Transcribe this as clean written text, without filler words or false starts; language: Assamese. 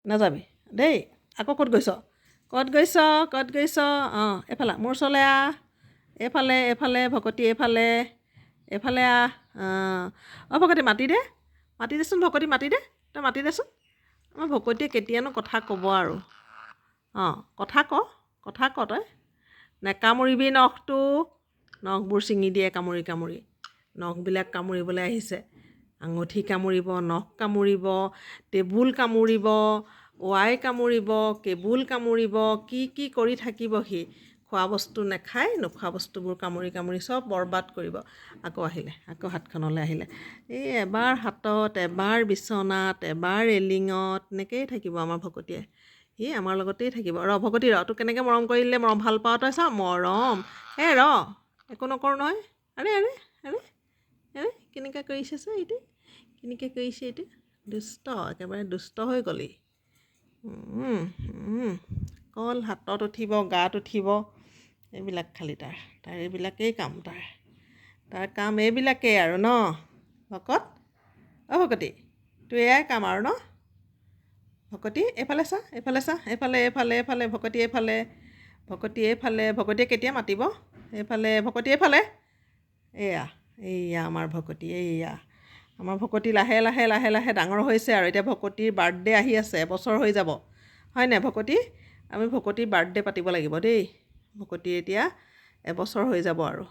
নাযাবি দেই। আকৌ ক'ত গৈছ ক'ত গৈছ ক'ত গৈছ? অঁ এইফালে মোৰ ওচৰলৈ আহ। এইফালে এইফালে ভকতি এইফালে এইফালে আহ। অঁ ভকতি মাতি দে ভকতি মাতি দে। তই মাতি দেচোন। আমাৰ ভকতিয়ে কেতিয়ানো কথা ক'ব আৰু। অঁ কথা ক তই। নেকামুৰিবি নখটো। নখবোৰ ছিঙি দিয়ে কামুৰি কামুৰি। নখবিলাক কামুৰিবলৈ আহিছে। আঙুঠি কামুৰিব, নখ কামুৰিব, টেবুল কামুৰিব, ৱাই কামুৰিব, কেবুল কামুৰিব, কি কি কৰি থাকিব সি। খোৱা বস্তু নাখায়, নোখোৱা বস্তুবোৰ কামুৰি কামুৰি চব বৰবাদ কৰিব। আকৌ আহিলে, আকৌ হাতখনলৈ আহিলে। এই এবাৰ হাতত, এবাৰ বিচনাত, এবাৰ ৰেলিঙত, এনেকৈয়ে থাকিব আমাৰ ভকতিয়ে। সি আমাৰ লগতেই থাকিব। ভকতি তোক কেনেকৈ মৰম কৰিলে মৰম ভাল পাওঁ তই চা। মৰম একো নকৰোঁ নহয়। আৰে আৰে আৰে আৰে কেনেকুৱা কৰিছে চা এইটো। কেনেকৈ কৰিছে এইটো। দুষ্ট, একেবাৰে দুষ্ট হৈ গ'লি। অকল হাতত উঠিব, গাত উঠিব, এইবিলাক খালি তাৰ এইবিলাকেই কাম তাৰ কাম এইবিলাকেই আৰু ন ভকত। ভকতি তোৰ এয়াই কাম আৰু ন। ভকতি এইফালে চা এইফালে ভকতি এইফালে ভকতিয়ে কেতিয়া মাতিব। এইফালে ভকতি এইফালে। এয়া আমাৰ ভকতি। আমাৰ ভকতি লাহে লাহে লাহে লাহে ডাঙৰ হৈছে আৰু। এতিয়া ভকতিৰ বাৰ্থডে আহি আছে, এবছৰ হৈ যাব হয় নাই ভকতি। আমি ভকতিৰ বাৰ্থডে পাতিব লাগিব দেই। ভকতি এতিয়া এবছৰ হৈ যাব আৰু।